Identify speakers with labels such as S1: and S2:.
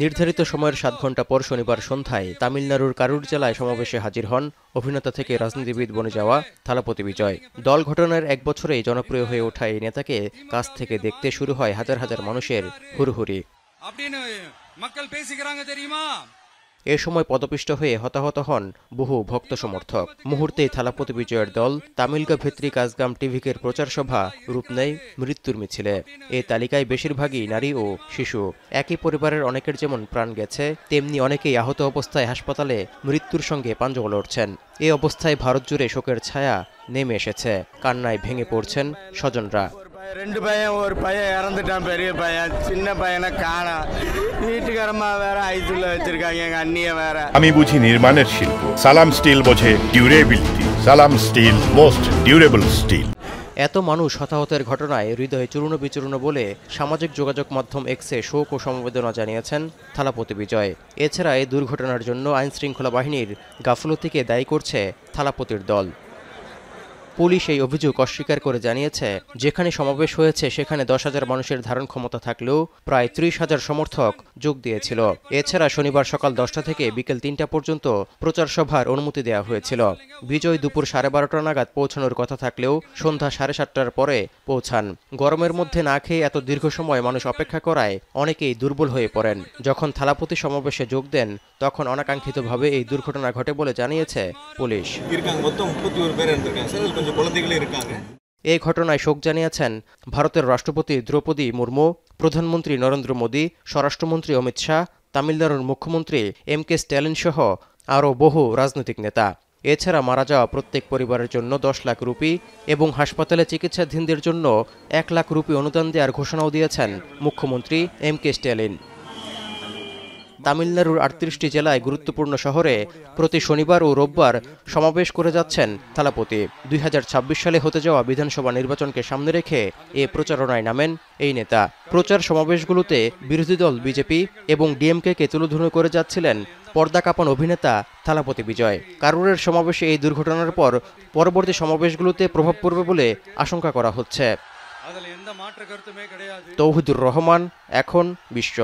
S1: নির্ধারিত সময়ের 7 ঘন্টা পর শনিবার সন্ধ্যায় তামিলনাড়ুর কারুর জেলায় সমাবেশে হাজির হন অভিনেতা থেকে রাজনীতিবিদ বনে যাওয়া থালাপতি বিজয়। দল গঠনের 1 বছরেই জনপ্রিয় হয়ে ওঠা এই নেতাকে কাছ থেকে দেখতে শুরু হয় হাজার হাজার মানুষের হুড়হুড়ি। এ সময় পদপিষ্ট হয়ে হতাহত হন বহু ভক্ত সমর্থক। মুহূর্তেই থালাপতি বিজয়ের দল তামিলগা ভিত্তিক কাজগাম টিভিকের প্রচার সভা রূপ নেয় মৃত্যুর মিছিলে। এই তালিকায় বেশিরভাগই নারী ও শিশু। একই পরিবারের অনেকের যেমন প্রাণ গেছে, তেমনি অনেকেই আহত অবস্থায় হাসপাতালে মৃত্যুর সঙ্গে পাঞ্জা লড়ছেন। এই অবস্থায় ভারত জুড়ে শোকের ছায়া নেমে এসেছে। কান্নায় ভেঙে পড়ছেন স্বজনরা।
S2: ரெண்டு பையன் ஒரு பையன் இறந்துட்டான், பெரிய பையன். சின்ன பையனை காணா, வீட்டுக்காரம்மா வேற ஐசியூல வச்சிருக்காங்க, எங்க அண்ணிய வேற।
S3: আমি বুঝি নির্মাণের শিল্প, সালাম স্টিল বোঝে ডিউরেবিলিটি। সালাম স্টিল, মোস্ট ডিউরেবল স্টিল।
S1: এত মানুষ হতাহতের ঘটনায় হৃদয়ে চূর্ণ বিচূর্ণ বলে সামাজিক যোগাযোগ মাধ্যম এক্সে শোক ও সমবেদনা জানিয়েছেন থালাপতি বিজয়। এছাড়া এই দুর্ঘটনার জন্য আইনশৃঙ্খলা বাহিনীর গাফলতিকে দায়ী করছে থালাপতির দল। পুলিশ এই অভিযোগ অস্বীকার করে জানিয়েছে, যেখানে সমাবেশ হয়েছে সেখানে 10,000 মানুষের ধারণ ক্ষমতা থাকলেও প্রায় 30,000 সমর্থক যোগ দিয়েছিল। এছাড়া শনিবার সকাল 10টা থেকে বিকেল 3টা পর্যন্ত প্রচার সভার অনুমতি দেওয়া হয়েছিল। বিজয় দুপুর 12:30 নাগাদ পৌঁছানোর কথা থাকলেও সন্ধ্যা 7:30টার পরে পৌঁছান। গরমের মধ্যে না খেয়ে এত দীর্ঘ সময় মানুষ অপেক্ষা করায় অনেকেই দুর্বল হয়ে পড়েন। যখন থালাপতি সমাবেশে যোগ দেন তখন অনাকাঙ্ক্ষিতভাবে এই দুর্ঘটনা ঘটে বলে জানিয়েছে পুলিশ। এই ঘটনায় শোক জানিয়েছেন ভারতের রাষ্ট্রপতি দ্রৌপদী মুর্মু, প্রধানমন্ত্রী নরেন্দ্র মোদী, স্বরাষ্ট্রমন্ত্রী অমিত শাহ, তামিলনাড়ুর মুখ্যমন্ত্রী MK স্ট্যালিন সহ আরও বহু রাজনৈতিক নেতা। এছাড়া মারা যাওয়া প্রত্যেক পরিবারের জন্য 10 লাখ রুপি এবং হাসপাতালে চিকিৎসাধীনদের জন্য 1 লাখ রুপি অনুদান দেওয়ার ঘোষণাও দিয়েছেন মুখ্যমন্ত্রী MK স্ট্যালিন। তামিলনাড়ুর 38টি জেলায় গুরুত্বপূর্ণ শহরে প্রতি শনিবার ও রোববার সমাবেশ করে যাচ্ছেন থালাপতি। 2026 সালে হতে যাওয়া বিধানসভা নির্বাচনকে সামনে রেখে এ প্রচারণায় নামেন এই নেতা। প্রচার সমাবেশগুলোতে বিরোধী দল বিজেপি এবং ডিএমকে তুলোধুনো করে যাচ্ছিলেন পর্দা কাঁপান অভিনেতা থালাপতি বিজয়। কারুরের সমাবেশে এই দুর্ঘটনার পর পরবর্তী সমাবেশগুলোতে প্রভাব পড়বে বলে আশঙ্কা করা হচ্ছে। তৌহিদুর রহমান, এখন বিশ্ব।